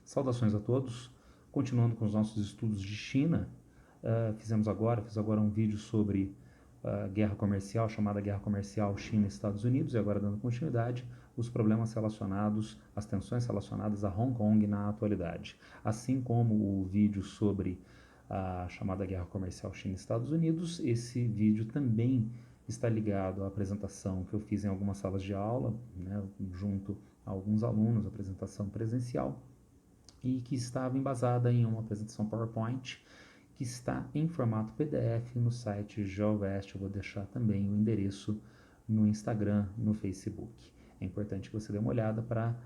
Saudações a todos. Continuando com os nossos estudos de China, fiz agora um vídeo sobre guerra comercial, chamada guerra comercial China-Estados Unidos, e agora dando continuidade, os problemas relacionados, as tensões relacionadas a Hong Kong na atualidade. Assim como o vídeo sobre a chamada guerra comercial China-Estados Unidos, esse vídeo também está ligado à apresentação que eu fiz em algumas salas de aula, né, junto a alguns alunos, apresentação presencial, e que estava embasada em uma apresentação PowerPoint que está em formato PDF no site GeoVest. Eu vou deixar também o endereço no Instagram, no Facebook. É importante que você dê uma olhada para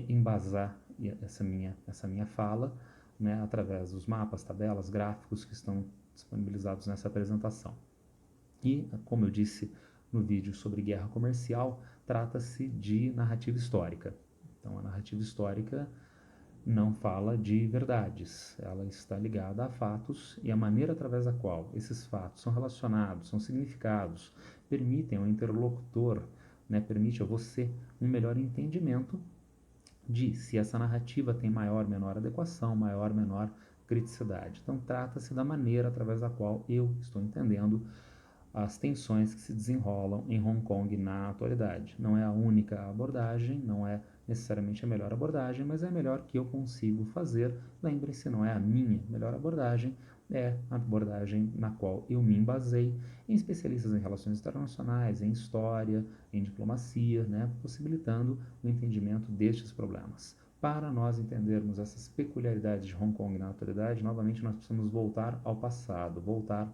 embasar essa minha fala, né, através dos mapas, tabelas, gráficos que estão disponibilizados nessa apresentação. E, como eu disse no vídeo sobre guerra comercial, trata-se de narrativa histórica. Então, a narrativa histórica não fala de verdades, ela está ligada a fatos, e a maneira através da qual esses fatos são relacionados, são significados, permitem ao interlocutor, né, permite a você um melhor entendimento de se essa narrativa tem maior, menor adequação, maior, menor criticidade. Então, trata-se da maneira através da qual eu estou entendendo as tensões que se desenrolam em Hong Kong na atualidade. Não é a única abordagem, não é necessariamente a melhor abordagem, mas é a melhor que eu consigo fazer. Lembre-se, não é a minha melhor abordagem, é a abordagem na qual eu me embasei em especialistas em relações internacionais, em história, em diplomacia, né, possibilitando o entendimento destes problemas. Para nós entendermos essas peculiaridades de Hong Kong na atualidade, novamente nós precisamos voltar ao passado, voltar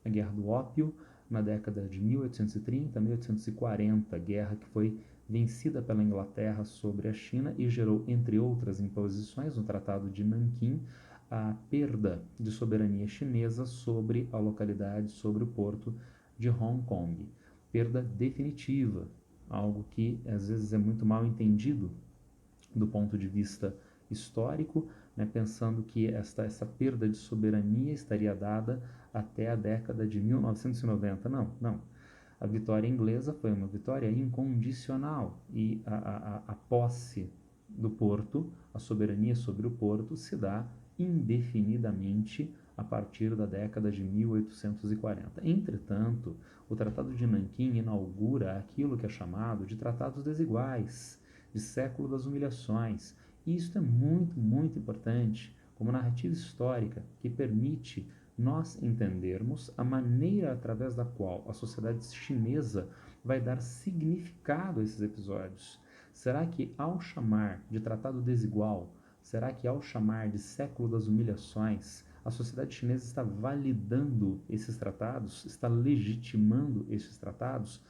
à Guerra do Ópio, na década de 1830 a 1840, guerra que foi vencida pela Inglaterra sobre a China e gerou, entre outras imposições, no Tratado de Nanquim, a perda de soberania chinesa sobre a localidade, sobre o porto de Hong Kong. Perda definitiva, algo que às vezes é muito mal entendido do ponto de vista histórico, né, pensando que essa perda de soberania estaria dada até a década de 1990. Não. A vitória inglesa foi uma vitória incondicional e a posse do porto, a soberania sobre o porto, se dá indefinidamente a partir da década de 1840. Entretanto, o Tratado de Nanquim inaugura aquilo que é chamado de tratados desiguais, de século das humilhações. E isso é muito, muito importante como narrativa histórica que permite nós entendermos a maneira através da qual a sociedade chinesa vai dar significado a esses episódios. Será que ao chamar de tratado desigual, será que ao chamar de século das humilhações, a sociedade chinesa está validando esses tratados? Está legitimando esses tratados?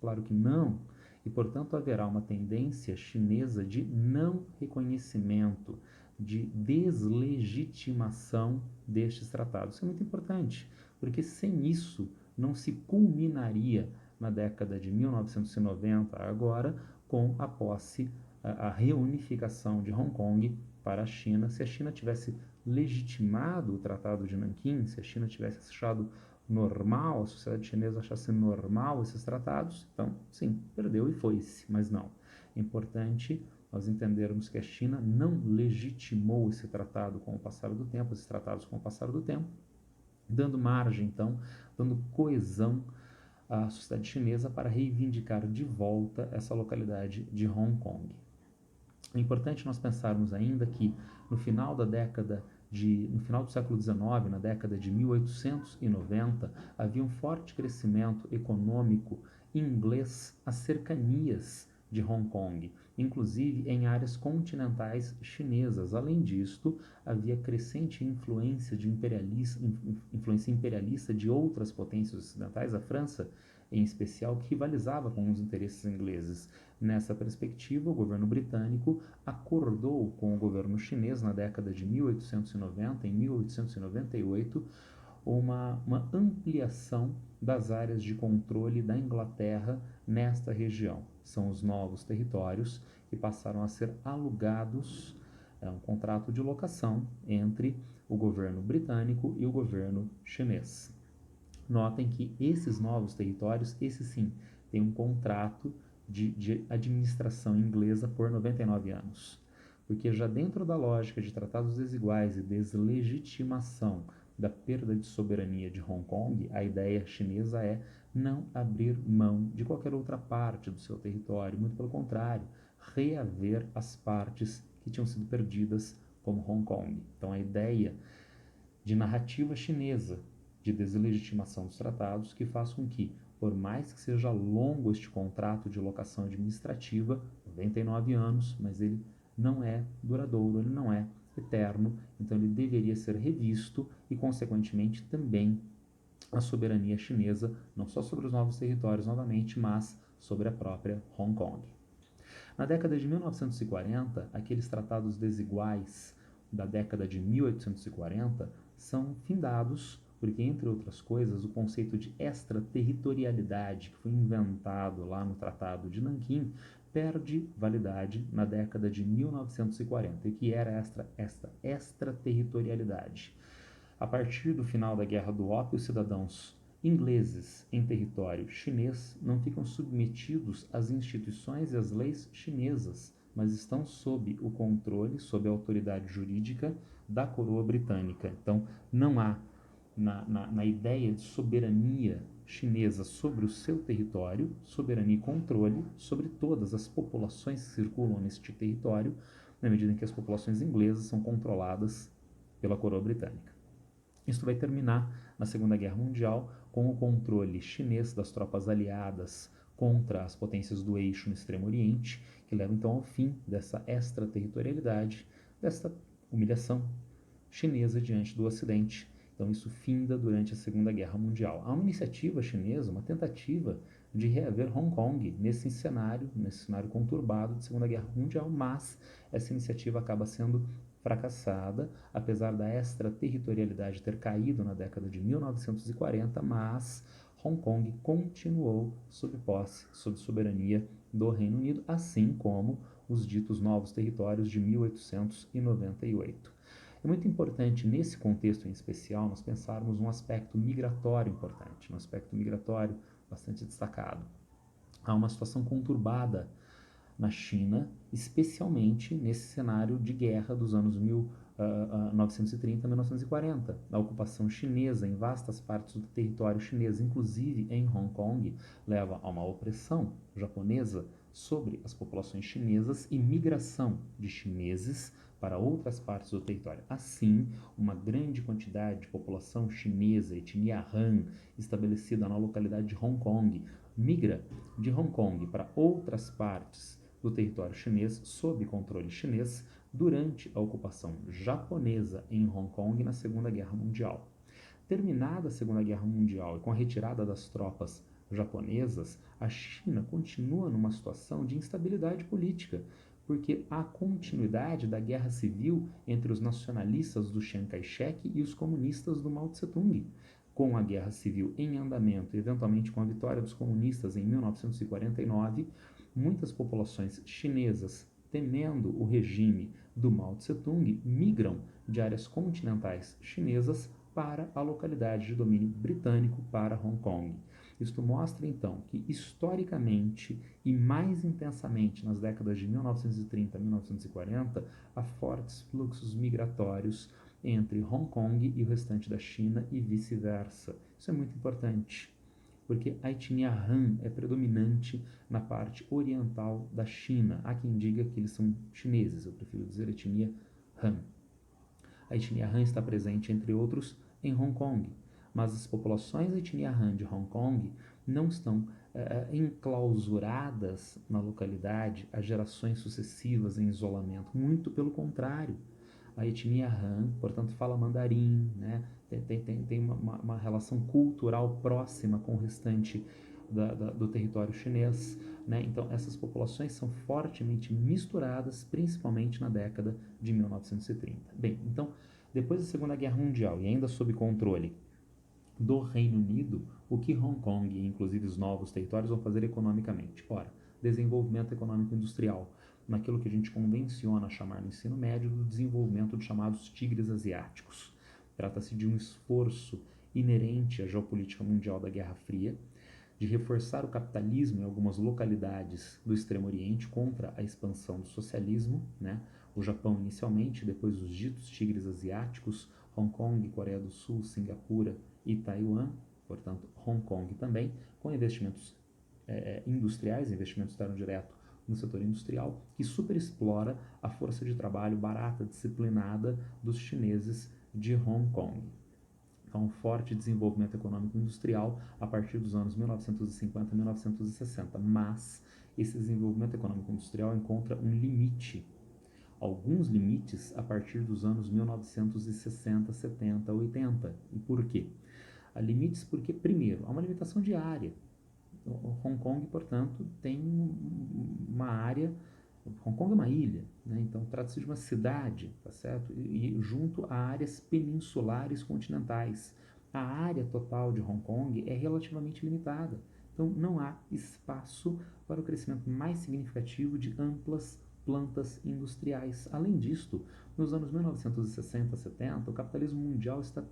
Claro que não. E, portanto, haverá uma tendência chinesa de não reconhecimento, de deslegitimação destes tratados. Isso é muito importante, porque sem isso não se culminaria na década de 1990, agora, com a posse, a reunificação de Hong Kong para a China. Se a China tivesse legitimado o Tratado de Nanquim, se a China tivesse achado normal, a sociedade chinesa achasse normal esses tratados, então, sim, perdeu e foi-se, mas não. É importante nós entendermos que a China não legitimou esse tratado com o passar do tempo, esses tratados com o passar do tempo, dando margem, então, dando coesão à sociedade chinesa para reivindicar de volta essa localidade de Hong Kong. É importante nós pensarmos ainda que no final do século XIX, na década de 1890, havia um forte crescimento econômico inglês às cercanias de Hong Kong, inclusive em áreas continentais chinesas. Além disto, havia crescente influência imperialista de outras potências ocidentais, a França em especial, que rivalizava com os interesses ingleses. Nessa perspectiva, o governo britânico acordou com o governo chinês na década de 1890, em 1898, uma ampliação das áreas de controle da Inglaterra nesta região. São os novos territórios que passaram a ser alugados, um contrato de locação entre o governo britânico e o governo chinês. Notem que esses novos territórios, esse sim, tem um contrato de administração inglesa por 99 anos. porque já dentro da lógica de tratados desiguais e deslegitimação da perda de soberania de Hong Kong, a ideia chinesa é não abrir mão de qualquer outra parte do seu território, muito pelo contrário, reaver as partes que tinham sido perdidas como Hong Kong. Então a ideia de narrativa chinesa de deslegitimação dos tratados que faz com que, por mais que seja longo este contrato de locação administrativa, 99 anos, mas ele não é duradouro, ele não é eterno, então ele deveria ser revisto e, consequentemente, também a soberania chinesa, não só sobre os novos territórios novamente, mas sobre a própria Hong Kong. Na década de 1940, aqueles tratados desiguais da década de 1840 são findados porque, entre outras coisas, o conceito de extraterritorialidade, que foi inventado lá no Tratado de Nanquim, perde validade na década de 1940. E o que era esta extraterritorialidade? A partir do final da Guerra do Ópio, os cidadãos ingleses em território chinês não ficam submetidos às instituições e às leis chinesas, mas estão sob o controle, sob a autoridade jurídica da coroa britânica. Então, não há na ideia de soberania chinesa sobre o seu território, soberania e controle sobre todas as populações que circulam neste território, na medida em que as populações inglesas são controladas pela coroa britânica. Isso vai terminar na Segunda Guerra Mundial com o controle chinês das tropas aliadas contra as potências do eixo no Extremo Oriente, que leva então ao fim dessa extraterritorialidade, dessa humilhação chinesa diante do Ocidente. Então isso finda durante a Segunda Guerra Mundial. Há uma iniciativa chinesa, uma tentativa de reaver Hong Kong nesse cenário conturbado de Segunda Guerra Mundial, mas essa iniciativa acaba sendo fracassada, apesar da extraterritorialidade ter caído na década de 1940, mas Hong Kong continuou sob posse, sob soberania do Reino Unido, assim como os ditos novos territórios de 1898. É muito importante, nesse contexto em especial, nós pensarmos um aspecto migratório importante, um aspecto migratório bastante destacado. Há uma situação conturbada na China, especialmente nesse cenário de guerra dos anos 1930 a 1940. A ocupação chinesa em vastas partes do território chinês, inclusive em Hong Kong, leva a uma opressão japonesa sobre as populações chinesas e migração de chineses para outras partes do território. Assim, uma grande quantidade de população chinesa, etnia Han, estabelecida na localidade de Hong Kong, migra de Hong Kong para outras partes do território chinês sob controle chinês durante a ocupação japonesa em Hong Kong na Segunda Guerra Mundial. Terminada a Segunda Guerra Mundial e com a retirada das tropas japonesas, a China continua numa situação de instabilidade política, porque há continuidade da guerra civil entre os nacionalistas do Chiang Kai-shek e os comunistas do Mao Tse-tung. Com a guerra civil em andamento e eventualmente com a vitória dos comunistas em 1949, muitas populações chinesas, temendo o regime do Mao Tse-tung, migram de áreas continentais chinesas para a localidade de domínio britânico, para Hong Kong. Isto mostra, então, que historicamente e mais intensamente nas décadas de 1930 a 1940, há fortes fluxos migratórios entre Hong Kong e o restante da China e vice-versa. Isso é muito importante, porque a etnia Han é predominante na parte oriental da China. Há quem diga que eles são chineses, eu prefiro dizer etnia Han. A etnia Han está presente, entre outros, em Hong Kong, mas as populações da etnia Han de Hong Kong não estão enclausuradas na localidade a gerações sucessivas em isolamento, muito pelo contrário. A etnia Han, portanto, fala mandarim, né? tem uma relação cultural próxima com o restante do território chinês. Né? Então, essas populações são fortemente misturadas, principalmente na década de 1930. Bem, então, depois da Segunda Guerra Mundial e ainda sob controle do Reino Unido, o que Hong Kong e inclusive os novos territórios vão fazer economicamente? Ora, desenvolvimento econômico industrial, naquilo que a gente convenciona chamar no ensino médio do desenvolvimento dos chamados tigres asiáticos. Trata-se de um esforço inerente à geopolítica mundial da Guerra Fria, de reforçar o capitalismo em algumas localidades do Extremo Oriente contra a expansão do socialismo, né? O Japão inicialmente, depois os ditos tigres asiáticos, Hong Kong, Coreia do Sul, Singapura e Taiwan, portanto Hong Kong também, com investimentos industriais, investimento externo direto no setor industrial, que superexplora a força de trabalho barata, disciplinada dos chineses de Hong Kong. Então, um forte desenvolvimento econômico industrial a partir dos anos 1950 e 1960, mas esse desenvolvimento econômico industrial encontra um limite, alguns limites a partir dos anos 1960, 70, 80. E por quê? Há limites porque, primeiro, há uma limitação de área. Hong Kong, portanto, tem uma área. Hong Kong é uma ilha, né? Então trata-se de uma cidade, tá certo? E junto a áreas peninsulares continentais. A área total de Hong Kong é relativamente limitada. Então não há espaço para o crescimento mais significativo de amplas plantas industriais. Além disto, nos anos 1960 70, o capitalismo mundial está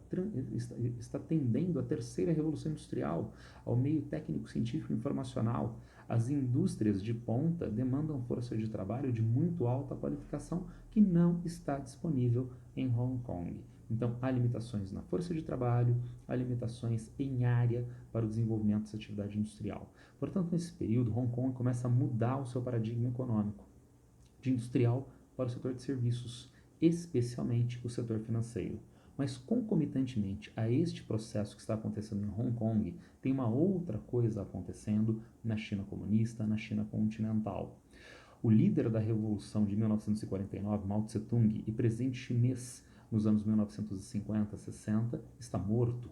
tendendo à terceira revolução industrial, ao meio técnico, científico e informacional. As indústrias de ponta demandam força de trabalho de muito alta qualificação que não está disponível em Hong Kong. Então, há limitações na força de trabalho, há limitações em área para o desenvolvimento dessa atividade industrial. Portanto, nesse período, Hong Kong começa a mudar o seu paradigma econômico, de industrial para o setor de serviços, especialmente o setor financeiro. Mas concomitantemente a este processo que está acontecendo em Hong Kong, tem uma outra coisa acontecendo na China comunista, na China continental. O líder da Revolução de 1949, Mao Tse-tung, e presidente chinês nos anos 1950, 60, está morto.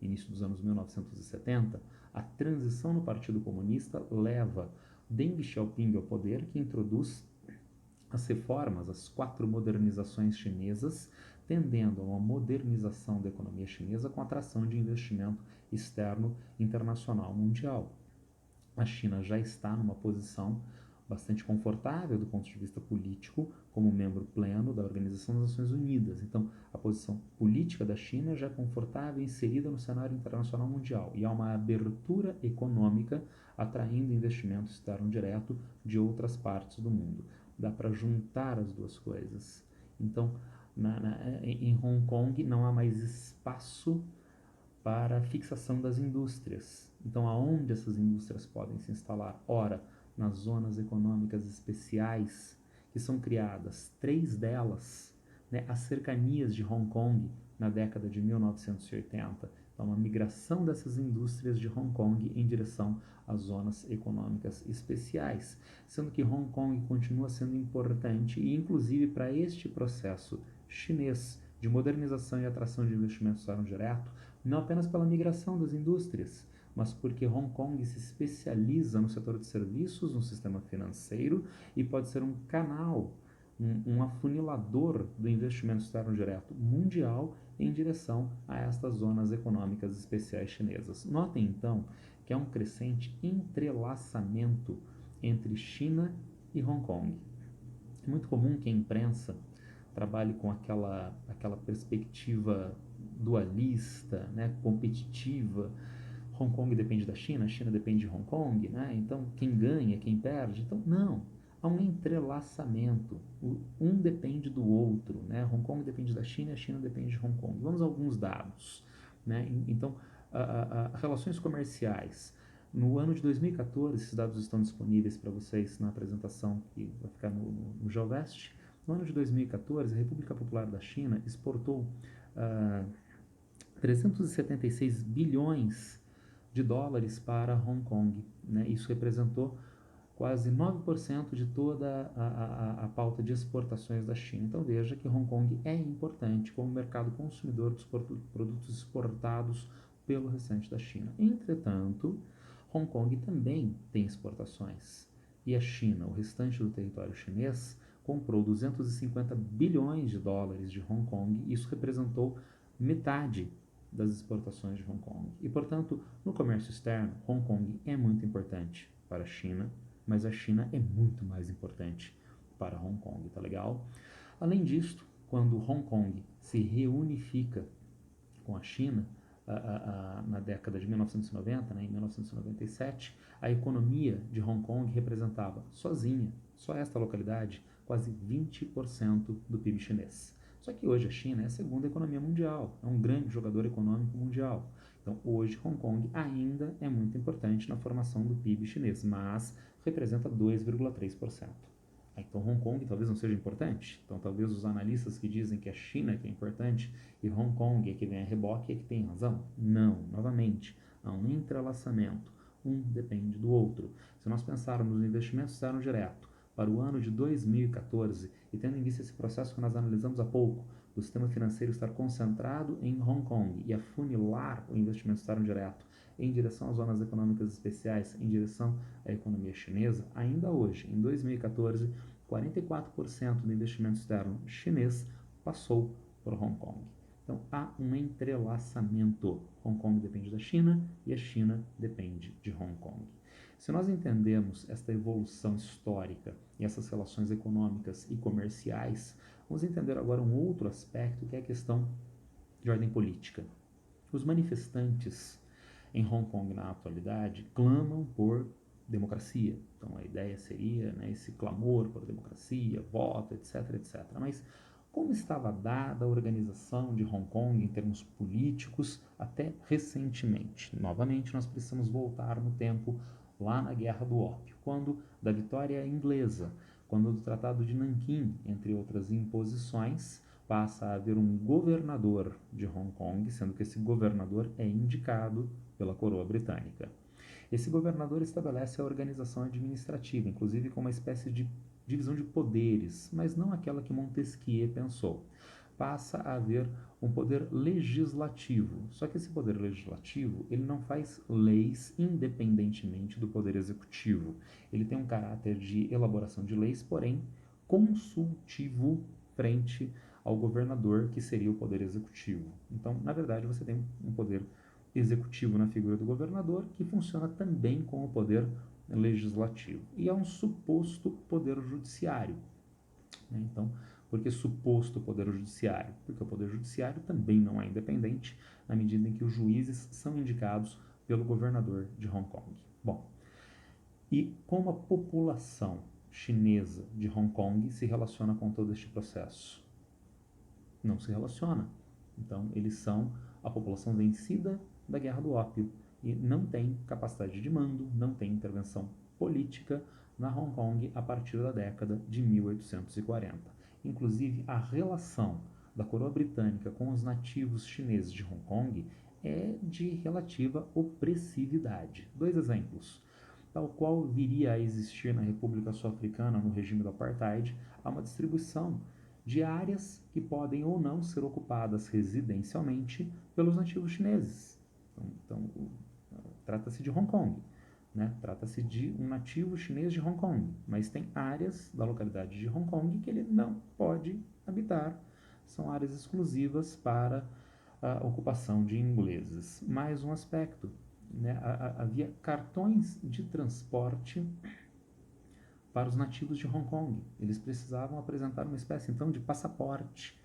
Início dos anos 1970, a transição no Partido Comunista leva Deng Xiaoping ao poder, que introduz as reformas, as 4 modernizações chinesas, tendendo a uma modernização da economia chinesa com atração de investimento externo internacional mundial. A China já está numa posição bastante confortável do ponto de vista político, como membro pleno da Organização das Nações Unidas. Então, a posição política da China já é confortável e inserida no cenário internacional mundial, e há uma abertura econômica atraindo investimento externo direto de outras partes do mundo. Dá para juntar as duas coisas. Então, em Hong Kong não há mais espaço para a fixação das indústrias. Então, aonde essas indústrias podem se instalar? Ora, nas zonas econômicas especiais, que são criadas, 3 delas, né, as cercanias de Hong Kong na década de 1980. Então, uma migração dessas indústrias de Hong Kong em direção às zonas econômicas especiais, sendo que Hong Kong continua sendo importante, e inclusive para este processo chinês de modernização e atração de investimentos externo direto, não apenas pela migração das indústrias, mas porque Hong Kong se especializa no setor de serviços, no sistema financeiro, e pode ser um canal, um afunilador do investimento externo direto mundial em direção a estas zonas econômicas especiais chinesas. Notem, então, que há um crescente entrelaçamento entre China e Hong Kong. É muito comum que a imprensa trabalhe com aquela perspectiva dualista, né, competitiva. Hong Kong depende da China, a China depende de Hong Kong, né? Então quem ganha, quem perde. Então não, há um entrelaçamento, um depende do outro, né? Hong Kong depende da China, a China depende de Hong Kong. Vamos a alguns dados, né? Então, relações comerciais. No ano de 2014, esses dados estão disponíveis para vocês na apresentação que vai ficar no GeoVest. No ano de 2014, a República Popular da China exportou 376 bilhões de dólares para Hong Kong, né? Isso representou quase 9% de toda a pauta de exportações da China. Então veja que Hong Kong é importante como mercado consumidor dos produtos exportados pelo restante da China. Entretanto, Hong Kong também tem exportações. E a China, o restante do território chinês, comprou 250 bilhões de dólares de Hong Kong. Isso representou metade das exportações de Hong Kong. E, portanto, no comércio externo, Hong Kong é muito importante para a China, mas a China é muito mais importante para Hong Kong, tá legal? Além disso, quando Hong Kong se reunifica com a China, na década de 1990, né, em 1997, a economia de Hong Kong representava sozinha, só esta localidade, quase 20% do PIB chinês. Só que hoje a China é a segunda economia mundial, é um grande jogador econômico mundial. Então, hoje, Hong Kong ainda é muito importante na formação do PIB chinês, mas representa 2,3%. Então, Hong Kong talvez não seja importante. Então, talvez os analistas que dizem que a China que é importante e Hong Kong é que vem a reboque é que tem razão. Não, novamente, há um entrelaçamento. Um depende do outro. Se nós pensarmos no investimento externo direto para o ano de 2014 e tendo em vista esse processo que nós analisamos há pouco, do sistema financeiro estar concentrado em Hong Kong e afunilar o investimento externo direto em direção às zonas econômicas especiais, em direção à economia chinesa, ainda hoje, em 2014, 44% do investimento externo chinês passou por Hong Kong. Então há um entrelaçamento. Hong Kong depende da China e a China depende de Hong Kong. Se nós entendemos esta evolução histórica e essas relações econômicas e comerciais, vamos entender agora um outro aspecto que é a questão de ordem política. Os manifestantes em Hong Kong na atualidade clamam por democracia. Então a ideia seria, né, esse clamor por democracia, voto, etc, etc. Mas como estava dada a organização de Hong Kong em termos políticos até recentemente? Novamente, nós precisamos voltar no tempo lá na Guerra do Ópio, quando da vitória inglesa, quando do Tratado de Nanquim, entre outras imposições, passa a haver um governador de Hong Kong, sendo que esse governador é indicado pela coroa britânica. Esse governador estabelece a organização administrativa, inclusive com uma espécie de divisão de poderes, mas não aquela que Montesquieu pensou. Passa a haver um poder legislativo, só que esse poder legislativo ele não faz leis independentemente do poder executivo. Ele tem um caráter de elaboração de leis, porém consultivo frente ao governador, que seria o poder executivo. Então, na verdade, você tem um poder executivo na figura do governador, que funciona também com o poder legislativo. E é um suposto poder judiciário. Né? Então, por que suposto poder judiciário? Porque o poder judiciário também não é independente, na medida em que os juízes são indicados pelo governador de Hong Kong. Bom, e como a população chinesa de Hong Kong se relaciona com todo este processo? Não se relaciona. Então, eles são a população vencida da Guerra do Ópio e não tem capacidade de mando, não tem intervenção política na Hong Kong a partir da década de 1840. Inclusive, a relação da coroa britânica com os nativos chineses de Hong Kong é de relativa opressividade. Dois exemplos. Tal qual viria a existir na República Sul-Africana no regime do Apartheid, há uma distribuição de áreas que podem ou não ser ocupadas residencialmente pelos nativos chineses. Então trata-se de Hong Kong, né? Trata-se de um nativo chinês de Hong Kong, mas tem áreas da localidade de Hong Kong que ele não pode habitar, são áreas exclusivas para a ocupação de ingleses. Mais um aspecto, né? Havia cartões de transporte para os nativos de Hong Kong. Eles precisavam apresentar uma espécie, então, de passaporte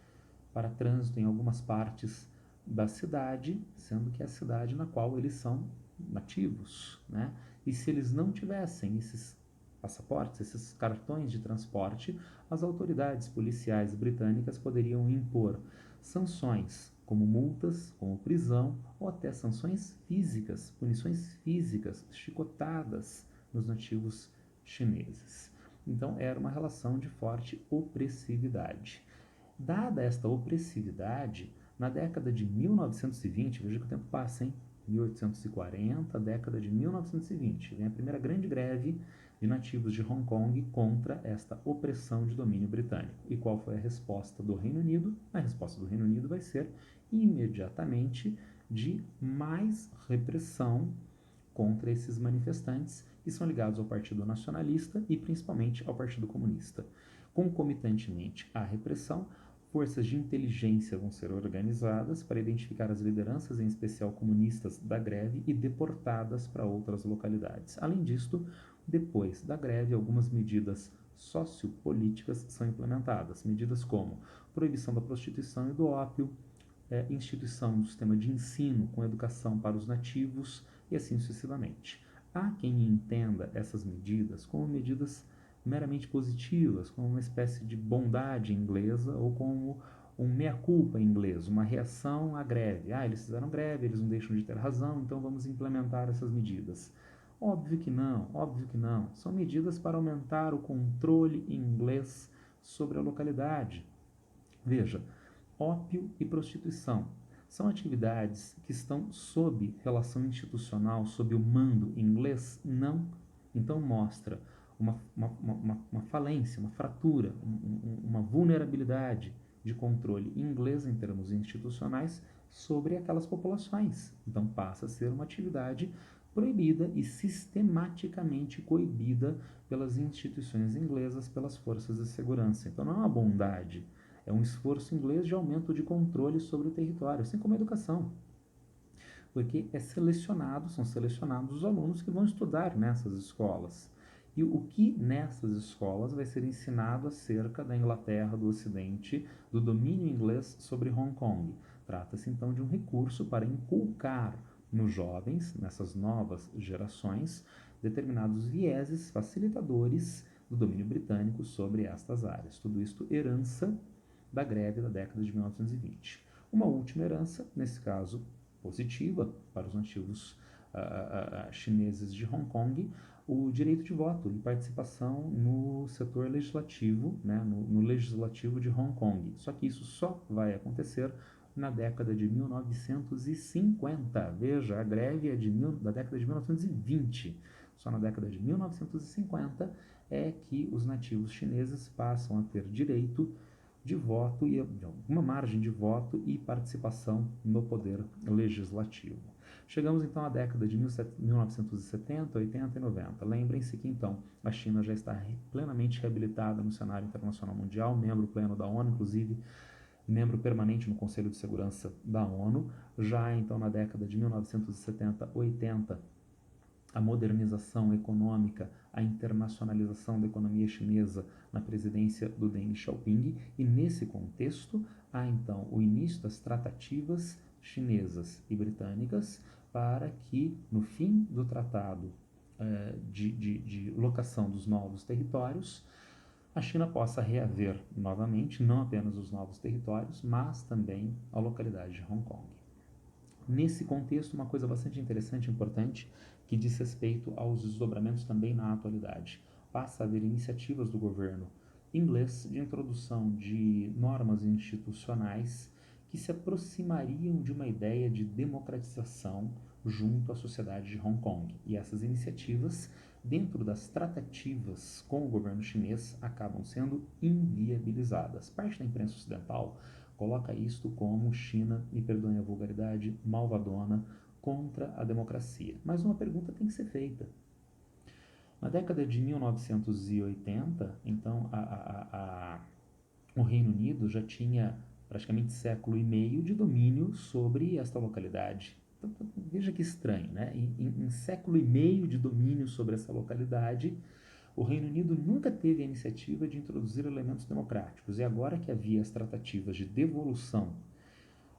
para trânsito em algumas partes da cidade, sendo que é a cidade na qual eles são nativos, né? E se eles não tivessem esses passaportes, esses cartões de transporte, as autoridades policiais britânicas poderiam impor sanções, como multas, como prisão, ou até sanções físicas, punições físicas, chicotadas nos nativos chineses. Então era uma relação de forte opressividade. Dada esta opressividade, na década de 1920, veja que o tempo passa, hein? 1840, década de 1920, vem a primeira grande greve de nativos de Hong Kong contra esta opressão de domínio britânico. E qual foi a resposta do Reino Unido? A resposta do Reino Unido vai ser imediatamente de mais repressão contra esses manifestantes que são ligados ao Partido Nacionalista e principalmente ao Partido Comunista. Concomitantemente à repressão, forças de inteligência vão ser organizadas para identificar as lideranças, em especial comunistas, da greve e deportadas para outras localidades. Além disto, depois da greve, algumas medidas sociopolíticas são implementadas, medidas como proibição da prostituição e do ópio, instituição do sistema de ensino com educação para os nativos e assim sucessivamente. Há quem entenda essas medidas como medidas meramente positivas, como uma espécie de bondade inglesa ou como um meia-culpa inglês, uma reação à greve. Eles fizeram greve, eles não deixam de ter razão, então vamos implementar essas medidas. Óbvio que não, óbvio que não. São medidas para aumentar o controle inglês sobre a localidade. Veja, ópio e prostituição são atividades que estão sob relação institucional, sob o mando inglês? Não. Então mostra uma falência, uma fratura, uma vulnerabilidade de controle inglês em termos institucionais sobre aquelas populações. Então passa a ser uma atividade proibida e sistematicamente coibida pelas instituições inglesas, pelas forças de segurança. Então não é uma bondade, é um esforço inglês de aumento de controle sobre o território, assim como a educação. Porque são selecionados os alunos que vão estudar nessas escolas. E o que nessas escolas vai ser ensinado acerca da Inglaterra do Ocidente, do domínio inglês sobre Hong Kong? Trata-se então de um recurso para inculcar nos jovens, nessas novas gerações, determinados vieses facilitadores do domínio britânico sobre estas áreas. Tudo isto herança da greve da década de 1920. Uma última herança, nesse caso positiva para os nativos chineses de Hong Kong, o direito de voto e participação no setor legislativo, né, no legislativo de Hong Kong. Só que isso só vai acontecer na década de 1950. Veja, a greve é da década de 1920. Só na década de 1950 é que os nativos chineses passam a ter direito de voto e de alguma margem de voto e participação no poder legislativo. Chegamos então à década de 1970, 80 e 90. Lembrem-se que então a China já está plenamente reabilitada no cenário internacional mundial, membro pleno da ONU, inclusive membro permanente no Conselho de Segurança da ONU. Já então na década de 1970, 80, a modernização econômica, a internacionalização da economia chinesa na presidência do Deng Xiaoping, e nesse contexto há então o início das tratativas chinesas e britânicas para que, no fim do tratado de locação dos novos territórios, a China possa reaver novamente não apenas os novos territórios, mas também a localidade de Hong Kong. Nesse contexto, uma coisa bastante interessante e importante que diz respeito aos desdobramentos também na atualidade. Passa a haver iniciativas do governo inglês de introdução de normas institucionais que se aproximariam de uma ideia de democratização junto à sociedade de Hong Kong. E essas iniciativas, dentro das tratativas com o governo chinês, acabam sendo inviabilizadas. Parte da imprensa ocidental coloca isto como China, e perdoem a vulgaridade, malvadona contra a democracia. Mas uma pergunta tem que ser feita. Na década de 1980, então, o Reino Unido já tinha praticamente século e meio de domínio sobre esta localidade. Então, veja que estranho, né? Em século e meio de domínio sobre essa localidade, o Reino Unido nunca teve a iniciativa de introduzir elementos democráticos, e agora que havia as tratativas de devolução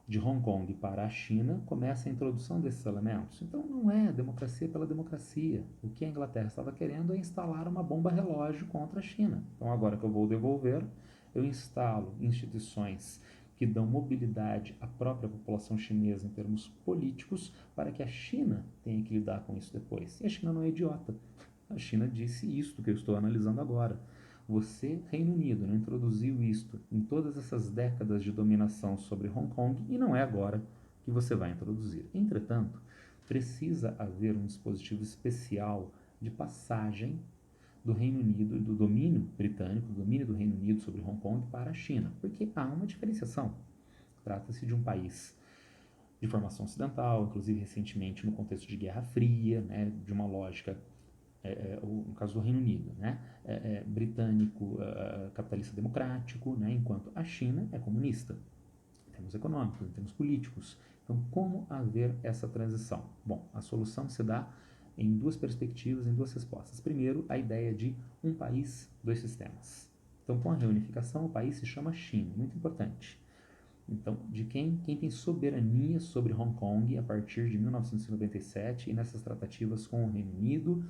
de Hong Kong para a China, começa a introdução desses elementos. Então não é democracia pela democracia. O que a Inglaterra estava querendo é instalar uma bomba relógio contra a China. Então agora que eu vou devolver, eu instalo instituições que dão mobilidade à própria população chinesa em termos políticos para que a China tenha que lidar com isso depois. E a China não é idiota. A China disse isto que eu estou analisando agora. Você, Reino Unido, não introduziu isto em todas essas décadas de dominação sobre Hong Kong e não é agora que você vai introduzir. Entretanto, precisa haver um dispositivo especial de passagem do Reino Unido, do domínio britânico, do domínio do Reino Unido sobre Hong Kong para a China, porque há uma diferenciação. Trata-se de um país de formação ocidental, inclusive recentemente no contexto de Guerra Fria, né, de uma lógica no caso do Reino Unido, né, britânico, capitalista democrático, né, enquanto a China é comunista, em termos econômicos, em termos políticos. Então, como haver essa transição? Bom, a solução se dá em duas perspectivas, em duas respostas. Primeiro, a ideia de um país, dois sistemas. Então, com a reunificação, o país se chama China, muito importante. Então, de quem tem soberania sobre Hong Kong a partir de 1997 e nessas tratativas com o Reino Unido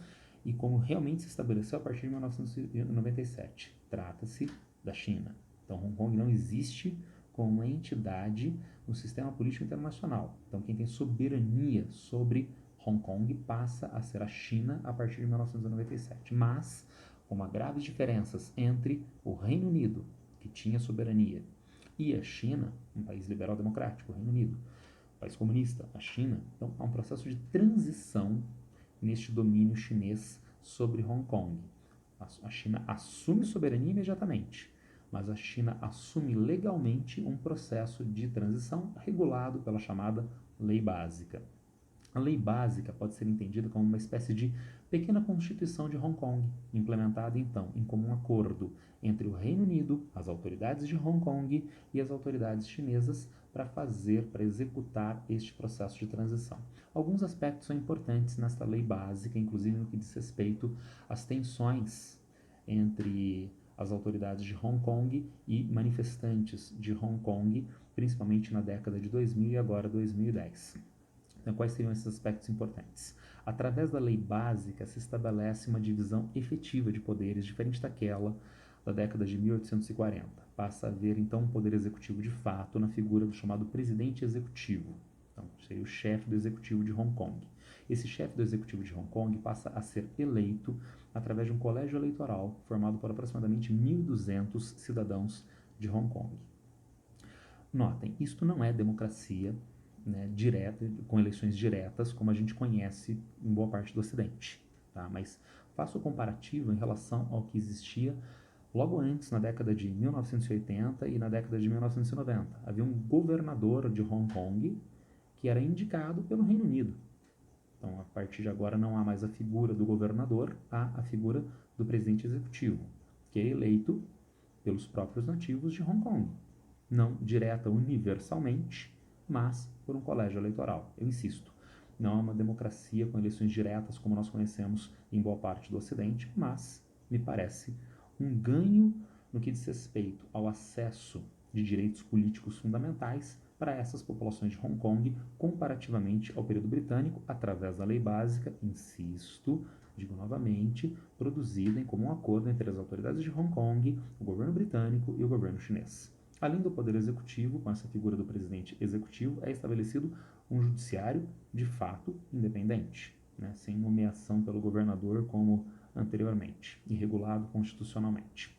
e como realmente se estabeleceu a partir de 1997. Trata-se da China. Então, Hong Kong não existe como uma entidade no sistema político internacional. Então, quem tem soberania sobre Hong Kong passa a ser a China a partir de 1997. Mas, com graves diferenças entre o Reino Unido, que tinha soberania, e a China, um país liberal democrático, o Reino Unido, um país comunista, a China, então há um processo de transição neste domínio chinês sobre Hong Kong. A China assume soberania imediatamente, mas a China assume legalmente um processo de transição regulado pela chamada Lei Básica. A Lei Básica pode ser entendida como uma espécie de pequena constituição de Hong Kong, implementada então em comum acordo entre o Reino Unido, as autoridades de Hong Kong e as autoridades chinesas para executar este processo de transição. Alguns aspectos são importantes nesta lei básica, inclusive no que diz respeito às tensões entre as autoridades de Hong Kong e manifestantes de Hong Kong, principalmente na década de 2000 e agora 2010. Então, quais seriam esses aspectos importantes? Através da lei básica se estabelece uma divisão efetiva de poderes diferente daquela da década de 1840. Passa a haver, então, um poder executivo de fato na figura do chamado presidente executivo. Então, seria o chefe do executivo de Hong Kong. Esse chefe do executivo de Hong Kong passa a ser eleito através de um colégio eleitoral formado por aproximadamente 1.200 cidadãos de Hong Kong. Notem, isto não é democracia, né, direta, com eleições diretas, como a gente conhece em boa parte do Ocidente. Tá? Mas faço o comparativo em relação ao que existia logo antes, na década de 1980 e na década de 1990. Havia um governador de Hong Kong que era indicado pelo Reino Unido. Então, a partir de agora, não há mais a figura do governador, há a figura do presidente executivo, que é eleito pelos próprios nativos de Hong Kong. Não direta universalmente, mas por um colégio eleitoral. Eu insisto, não é uma democracia com eleições diretas como nós conhecemos em boa parte do Ocidente, mas me parece um ganho no que diz respeito ao acesso de direitos políticos fundamentais para essas populações de Hong Kong comparativamente ao período britânico, através da lei básica, insisto, digo novamente, produzida em comum acordo entre as autoridades de Hong Kong, o governo britânico e o governo chinês. Além do poder executivo, com essa figura do presidente executivo, é estabelecido um judiciário de fato independente, né, sem nomeação pelo governador como anteriormente, e regulado constitucionalmente.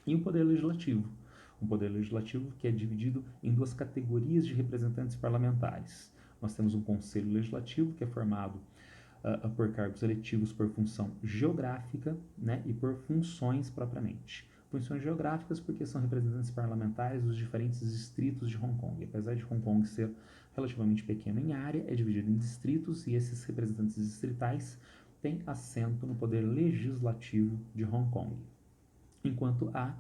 E o poder legislativo, um poder legislativo que é dividido em duas categorias de representantes parlamentares. Nós temos um conselho legislativo que é formado por cargos eletivos por função geográfica, né, e por funções propriamente. Funções geográficas porque são representantes parlamentares dos diferentes distritos de Hong Kong. Apesar de Hong Kong ser relativamente pequeno em área, é dividido em distritos e esses representantes distritais têm assento no poder legislativo de Hong Kong. Enquanto há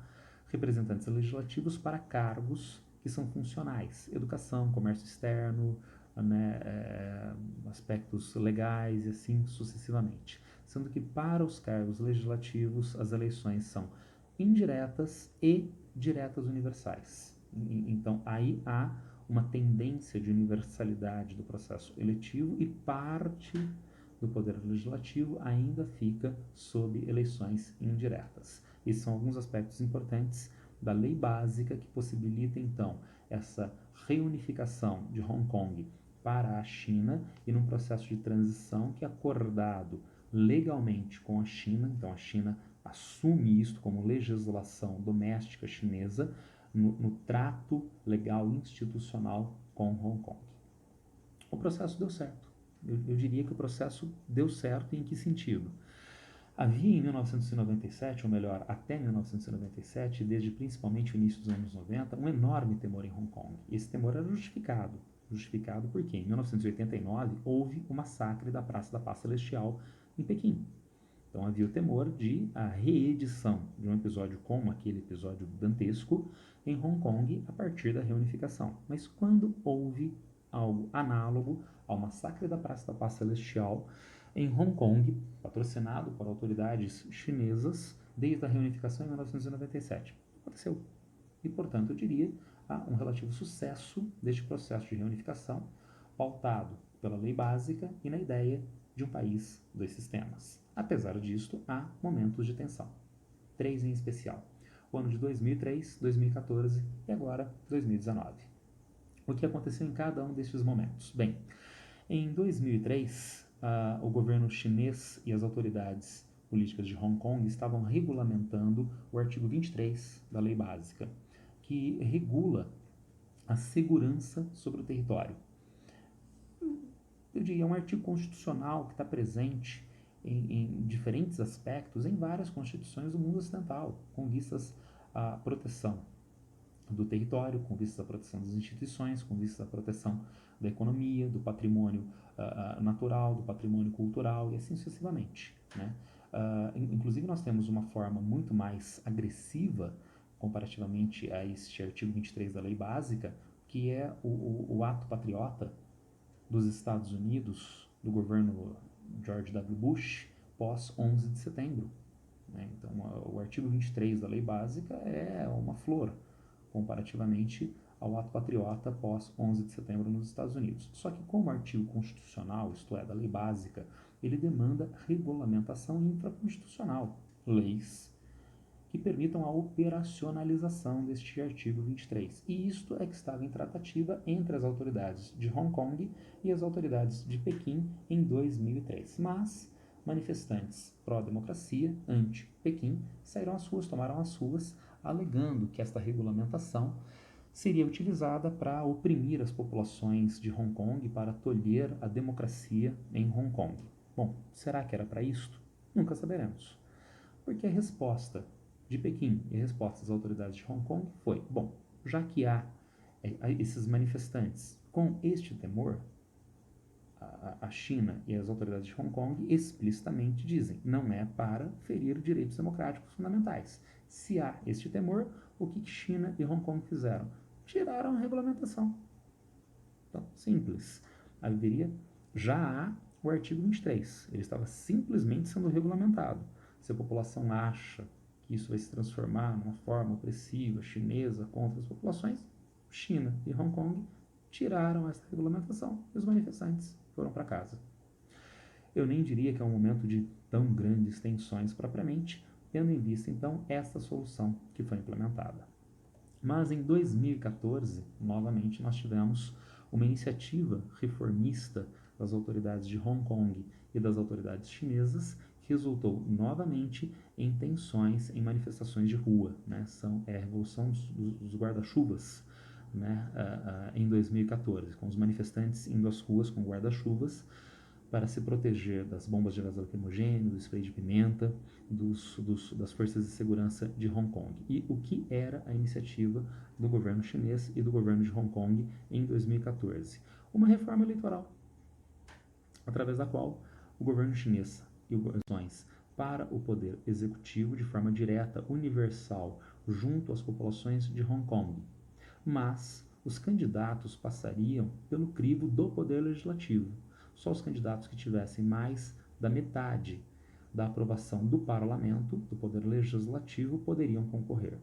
representantes legislativos para cargos que são funcionais, educação, comércio externo, né, aspectos legais e assim sucessivamente. Sendo que para os cargos legislativos as eleições são indiretas e diretas universais. Então aí há uma tendência de universalidade do processo eletivo e parte do poder legislativo ainda fica sob eleições indiretas. Esses são alguns aspectos importantes da lei básica que possibilita então essa reunificação de Hong Kong para a China e num processo de transição que é acordado legalmente com a China. Então a China assume isto como legislação doméstica chinesa no trato legal institucional com Hong Kong. O processo deu certo. Eu diria que o processo deu certo em que sentido? Havia em 1997, ou melhor, até 1997, desde principalmente o início dos anos 90, um enorme temor em Hong Kong. E esse temor era justificado. Justificado porque em 1989 houve o massacre da Praça da Paz Celestial em Pequim. Então havia o temor de a reedição de um episódio como aquele episódio dantesco em Hong Kong a partir da reunificação. Mas quando houve algo análogo ao massacre da Praça da Paz Celestial em Hong Kong, patrocinado por autoridades chinesas desde a reunificação em 1997. Aconteceu. E, portanto, eu diria há um relativo sucesso deste processo de reunificação, pautado pela lei básica e na ideia de um país, dois sistemas. Apesar disto, há momentos de tensão. 3 em especial. O ano de 2003, 2014 e agora 2019. O que aconteceu em cada um destes momentos? Bem, em 2003, o governo chinês e as autoridades políticas de Hong Kong estavam regulamentando o artigo 23 da Lei Básica, que regula a segurança sobre o território. Eu diria, é um artigo constitucional que está presente em diferentes aspectos em várias constituições do mundo ocidental, com vistas à proteção do território, com vistas à proteção das instituições, com vistas à proteção da economia, do patrimônio natural, do patrimônio cultural e assim sucessivamente, né? Inclusive nós temos uma forma muito mais agressiva comparativamente a este artigo 23 da Lei Básica, que é o ato patriota dos Estados Unidos, do governo George W. Bush, pós 11 de setembro. Né? Então, o artigo 23 da Lei Básica é uma flor comparativamente ao ato patriota pós 11 de setembro nos Estados Unidos. Só que como artigo constitucional, isto é, da Lei Básica, ele demanda regulamentação infraconstitucional, leis que permitam a operacionalização deste artigo 23. E isto é que estava em tratativa entre as autoridades de Hong Kong e as autoridades de Pequim em 2003. Mas manifestantes pró-democracia, anti-Pequim, saíram às ruas, tomaram as ruas, alegando que esta regulamentação seria utilizada para oprimir as populações de Hong Kong, para tolher a democracia em Hong Kong. Bom, será que era para isto? Nunca saberemos. Porque a resposta de Pequim e a resposta das autoridades de Hong Kong foi: bom, já que há esses manifestantes com este temor, a China e as autoridades de Hong Kong explicitamente dizem: não é para ferir direitos democráticos fundamentais. Se há este temor, o que China e Hong Kong fizeram? Tiraram a regulamentação. Então, simples. Já há o artigo 23. Ele estava simplesmente sendo regulamentado. Se a população acha que isso vai se transformar numa forma opressiva chinesa contra as populações, China e Hong Kong tiraram essa regulamentação e os manifestantes foram para casa. Eu nem diria que é um momento de tão grandes tensões propriamente, tendo em vista então esta solução que foi implementada. Mas em 2014, novamente, nós tivemos uma iniciativa reformista das autoridades de Hong Kong e das autoridades chinesas, que resultou novamente em tensões, em manifestações de rua, né? É a revolução dos guarda-chuvas, né? Em 2014, com os manifestantes indo às ruas com guarda-chuvas para se proteger das bombas de gás lacrimogêneo, do spray de pimenta, das forças de segurança de Hong Kong. E o que era a iniciativa do governo chinês e do governo de Hong Kong em 2014? Uma reforma eleitoral, através da qual o governo chinês e organizações para o poder executivo de forma direta, universal, junto às populações de Hong Kong. Mas os candidatos passariam pelo crivo do poder legislativo. Só os candidatos que tivessem mais da metade da aprovação do parlamento, do poder legislativo, poderiam concorrer.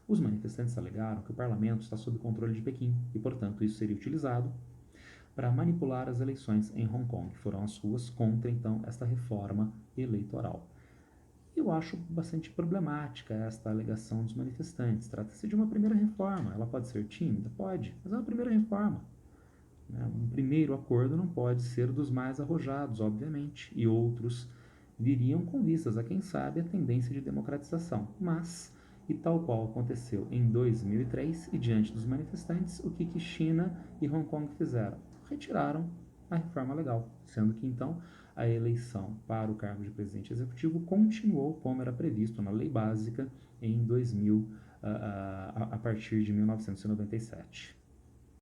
Os manifestantes alegaram que o parlamento está sob controle de Pequim e, portanto, isso seria utilizado para manipular as eleições em Hong Kong. Foram às ruas contra, então, esta reforma eleitoral. Eu acho bastante problemática esta alegação dos manifestantes. Trata-se de uma primeira reforma. Ela pode ser tímida? Pode, mas é uma primeira reforma. Um primeiro acordo não pode ser dos mais arrojados, obviamente, e outros viriam com vistas a, quem sabe, a tendência de democratização. Mas, e tal qual aconteceu em 2003, e diante dos manifestantes, o que China e Hong Kong fizeram? Retiraram a reforma legal, sendo que, então, a eleição para o cargo de presidente executivo continuou como era previsto na Lei Básica em 2000, a partir de 1997.